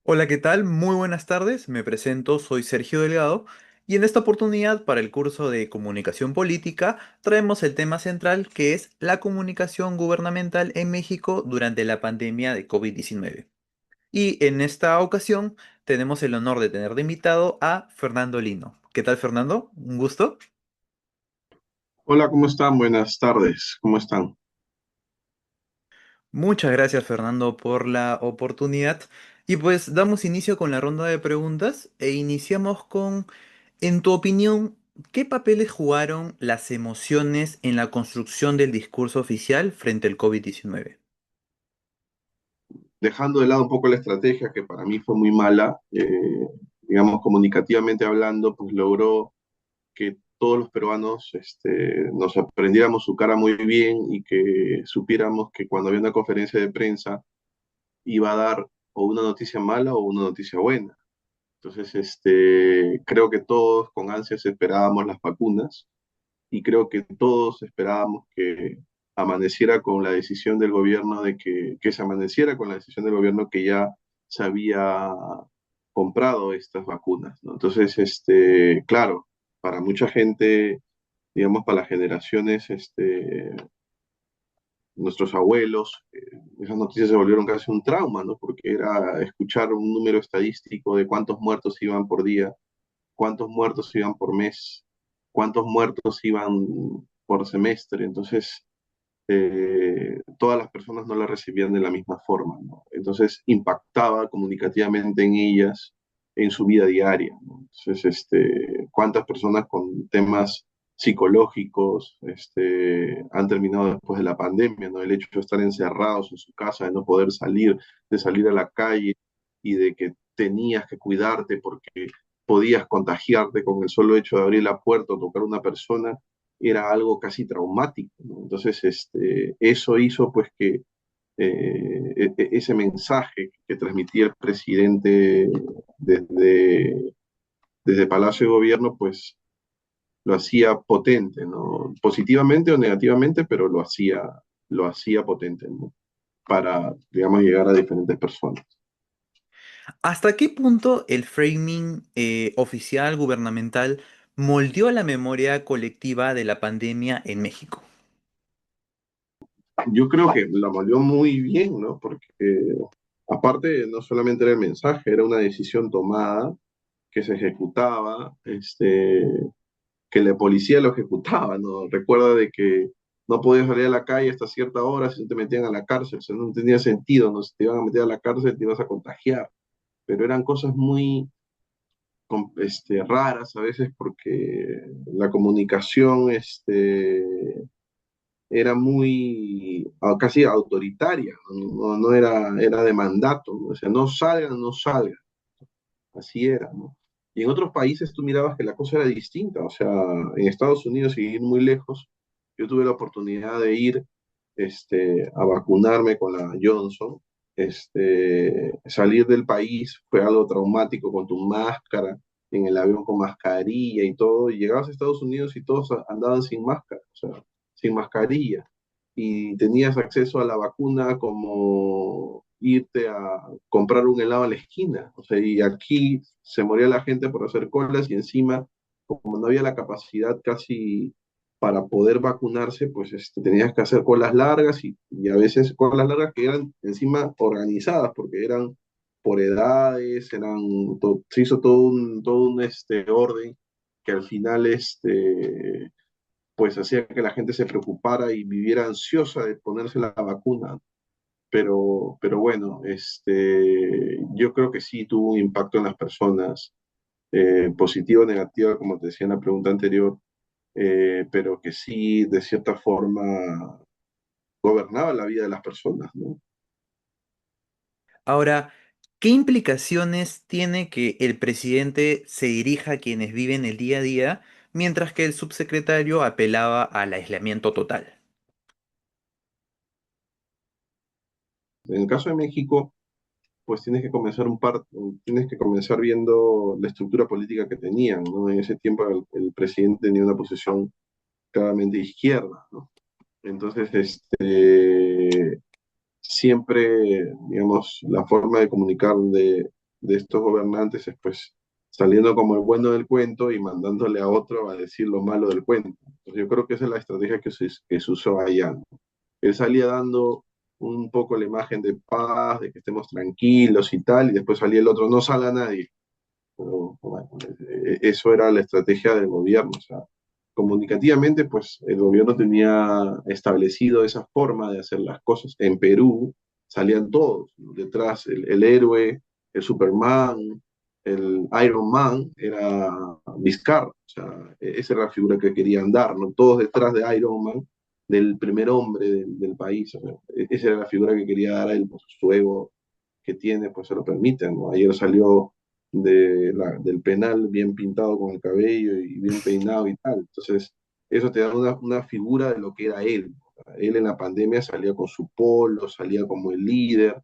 Hola, ¿qué tal? Muy buenas tardes. Me presento, soy Sergio Delgado y en esta oportunidad para el curso de Comunicación Política traemos el tema central que es la comunicación gubernamental en México durante la pandemia de COVID-19. Y en esta ocasión tenemos el honor de tener de invitado a Fernando Lino. ¿Qué tal, Fernando? Un gusto. Hola, ¿cómo están? Buenas tardes, ¿cómo están? Muchas gracias, Fernando, por la oportunidad. Y pues damos inicio con la ronda de preguntas e iniciamos con, en tu opinión, ¿qué papeles jugaron las emociones en la construcción del discurso oficial frente al COVID-19? Dejando de lado un poco la estrategia, que para mí fue muy mala, digamos, comunicativamente hablando, pues logró que todos los peruanos nos aprendiéramos su cara muy bien y que supiéramos que cuando había una conferencia de prensa iba a dar o una noticia mala o una noticia buena. Entonces, creo que todos con ansias esperábamos las vacunas y creo que todos esperábamos que amaneciera con la decisión del gobierno que se amaneciera con la decisión del gobierno que ya se había comprado estas vacunas, ¿no? Entonces, claro, para mucha gente, digamos, para las generaciones, nuestros abuelos, esas noticias se volvieron casi un trauma, ¿no? Porque era escuchar un número estadístico de cuántos muertos iban por día, cuántos muertos iban por mes, cuántos muertos iban por semestre. Entonces, todas las personas no la recibían de la misma forma, ¿no? Entonces, impactaba comunicativamente en ellas, en su vida diaria, ¿no? Entonces, cuántas personas con temas psicológicos han terminado después de la pandemia, ¿no? El hecho de estar encerrados en su casa, de no poder salir, de salir a la calle y de que tenías que cuidarte porque podías contagiarte con el solo hecho de abrir la puerta o tocar a una persona, era algo casi traumático, ¿no? Entonces, eso hizo pues que ese mensaje que transmitía el presidente desde, desde Palacio de Gobierno, pues lo hacía potente, ¿no? Positivamente o negativamente, pero lo hacía potente, ¿no? Para, digamos, llegar a diferentes personas. ¿Hasta qué punto el framing oficial gubernamental moldeó la memoria colectiva de la pandemia en México? Yo creo que la moldeó muy bien, ¿no? Porque aparte no solamente era el mensaje, era una decisión tomada que se ejecutaba, que la policía lo ejecutaba, ¿no? Recuerda de que no podías salir a la calle hasta cierta hora si no te metían a la cárcel, o sea, no tenía sentido, ¿no? Si te iban a meter a la cárcel te ibas a contagiar, pero eran cosas muy raras a veces porque la comunicación era muy casi autoritaria, no era, era de mandato, ¿no? O sea, no salgan, no salgan, así era, ¿no? Y en otros países tú mirabas que la cosa era distinta, o sea, en Estados Unidos, sin ir muy lejos, yo tuve la oportunidad de ir a vacunarme con la Johnson. Salir del país fue algo traumático con tu máscara, en el avión con mascarilla y todo, y llegabas a Estados Unidos y todos andaban sin máscara, o sea, sin mascarilla, y tenías acceso a la vacuna como irte a comprar un helado a la esquina, o sea, y aquí se moría la gente por hacer colas y encima, como no había la capacidad casi para poder vacunarse, pues tenías que hacer colas largas y a veces colas largas que eran encima organizadas, porque eran por edades, se hizo todo un orden que al final pues hacía que la gente se preocupara y viviera ansiosa de ponerse la vacuna. Pero bueno, yo creo que sí tuvo un impacto en las personas, positivo o negativo, como te decía en la pregunta anterior, pero que sí, de cierta forma, gobernaba la vida de las personas, ¿no? Ahora, ¿qué implicaciones tiene que el presidente se dirija a quienes viven el día a día, mientras que el subsecretario apelaba al aislamiento total? En el caso de México, pues tienes que comenzar viendo la estructura política que tenían, ¿no? En ese tiempo el presidente tenía una posición claramente de izquierda, ¿no? Entonces, siempre, digamos, la forma de comunicar de estos gobernantes es pues saliendo como el bueno del cuento y mandándole a otro a decir lo malo del cuento. Entonces, yo creo que esa es la estrategia que se usó allá, ¿no? Él salía dando un poco la imagen de paz, de que estemos tranquilos y tal, y después salía el otro, no salga nadie. Pero bueno, eso era la estrategia del gobierno. O sea, comunicativamente, pues el gobierno tenía establecido esa forma de hacer las cosas. En Perú salían todos, ¿no? Detrás el héroe, el Superman, el Iron Man, era Vizcarra. O sea, esa era la figura que querían dar, ¿no? Todos detrás de Iron Man, del primer hombre del país. O sea, esa era la figura que quería dar a él, pues su ego que tiene, pues se lo permiten, ¿no? Ayer salió del penal bien pintado con el cabello y bien peinado y tal. Entonces, eso te da una figura de lo que era él. Él en la pandemia salía con su polo, salía como el líder,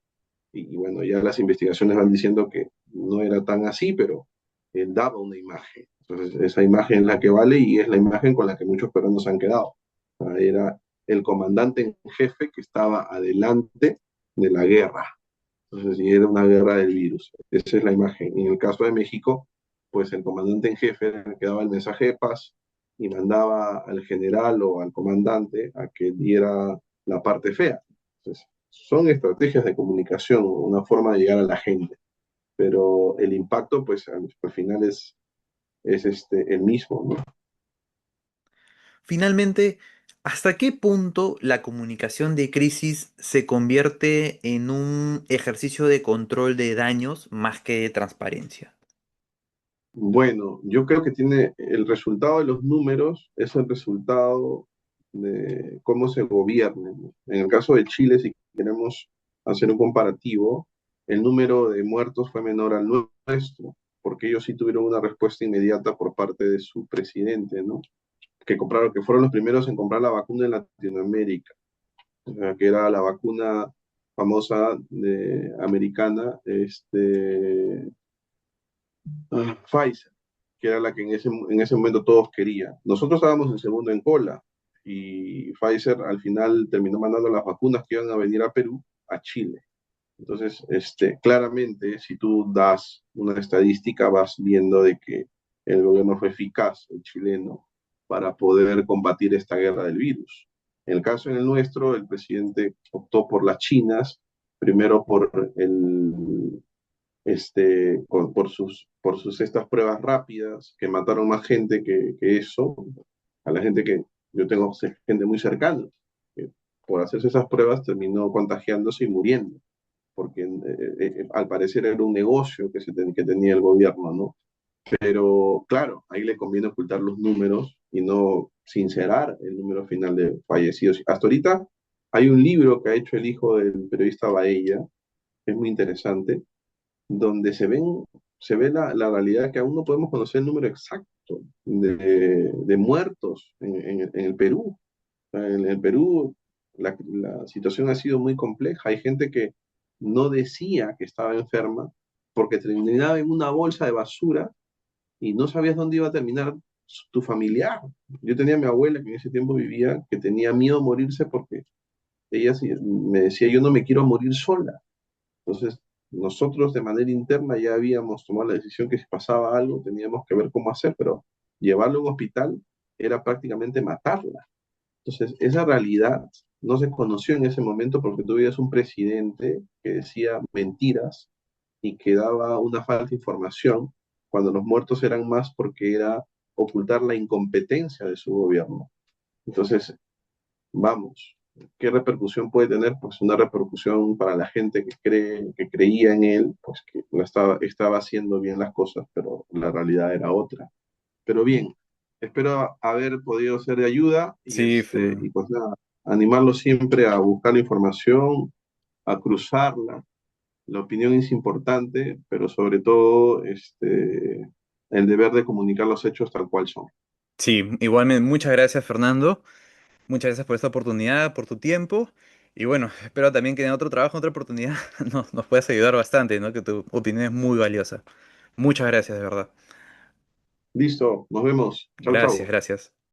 y bueno, ya las investigaciones van diciendo que no era tan así, pero él daba una imagen. Entonces, esa imagen es la que vale y es la imagen con la que muchos peruanos han quedado. O sea, era el comandante en jefe que estaba adelante de la guerra. Entonces, sí, era una guerra del virus. Esa es la imagen. Y en el caso de México, pues el comandante en jefe era el que daba el mensaje de paz y mandaba al general o al comandante a que diera la parte fea. Entonces, son estrategias de comunicación, una forma de llegar a la gente, pero el impacto, pues al final es el mismo, ¿no? Finalmente, ¿hasta qué punto la comunicación de crisis se convierte en un ejercicio de control de daños más que de transparencia? Bueno, yo creo que tiene el resultado de los números, es el resultado de cómo se gobierna, ¿no? En el caso de Chile, si queremos hacer un comparativo, el número de muertos fue menor al nuestro, porque ellos sí tuvieron una respuesta inmediata por parte de su presidente, ¿no? Que fueron los primeros en comprar la vacuna en Latinoamérica, o sea, que era la vacuna famosa americana, Pfizer, que era la que en ese momento todos querían. Nosotros estábamos en segundo en cola y Pfizer al final terminó mandando las vacunas que iban a venir a Perú a Chile. Entonces, claramente, si tú das una estadística, vas viendo de que el gobierno fue eficaz, el chileno, para poder combatir esta guerra del virus. En el caso en el nuestro, el presidente optó por las chinas, primero por sus estas pruebas rápidas que mataron más gente que eso, a la gente que yo tengo gente muy cercana, que por hacerse esas pruebas terminó contagiándose y muriendo, porque al parecer era un negocio que tenía el gobierno, ¿no? Pero claro, ahí le conviene ocultar los números y no sincerar el número final de fallecidos. Hasta ahorita hay un libro que ha hecho el hijo del periodista Baella, que es muy interesante, donde se ve la realidad que aún no podemos conocer el número exacto de muertos en el Perú. En el Perú la situación ha sido muy compleja. Hay gente que no decía que estaba enferma porque terminaba en una bolsa de basura y no sabías dónde iba a terminar tu familiar. Yo tenía a mi abuela que en ese tiempo vivía, que tenía miedo a morirse porque ella me decía, yo no me quiero morir sola. Entonces, nosotros de manera interna ya habíamos tomado la decisión que si pasaba algo teníamos que ver cómo hacer, pero llevarlo a un hospital era prácticamente matarla. Entonces, esa realidad no se conoció en ese momento porque tú veías un presidente que decía mentiras y que daba una falsa información cuando los muertos eran más porque era ocultar la incompetencia de su gobierno. Entonces, vamos, ¿qué repercusión puede tener? Pues una repercusión para la gente que creía en él, pues que estaba haciendo bien las cosas, pero la realidad era otra. Pero bien, espero haber podido ser de ayuda y, Sí, y pues nada, animarlo siempre a buscar la información, a cruzarla. La opinión es importante, pero sobre todo el deber de comunicar los hechos tal cual son. sí, igualmente, muchas gracias, Fernando. Muchas gracias por esta oportunidad, por tu tiempo. Y bueno, espero también que en otro trabajo, en otra oportunidad, nos puedas ayudar bastante, ¿no? Que tu opinión es muy valiosa. Muchas gracias, de verdad. Listo, nos vemos. Chau, Gracias, chau. gracias.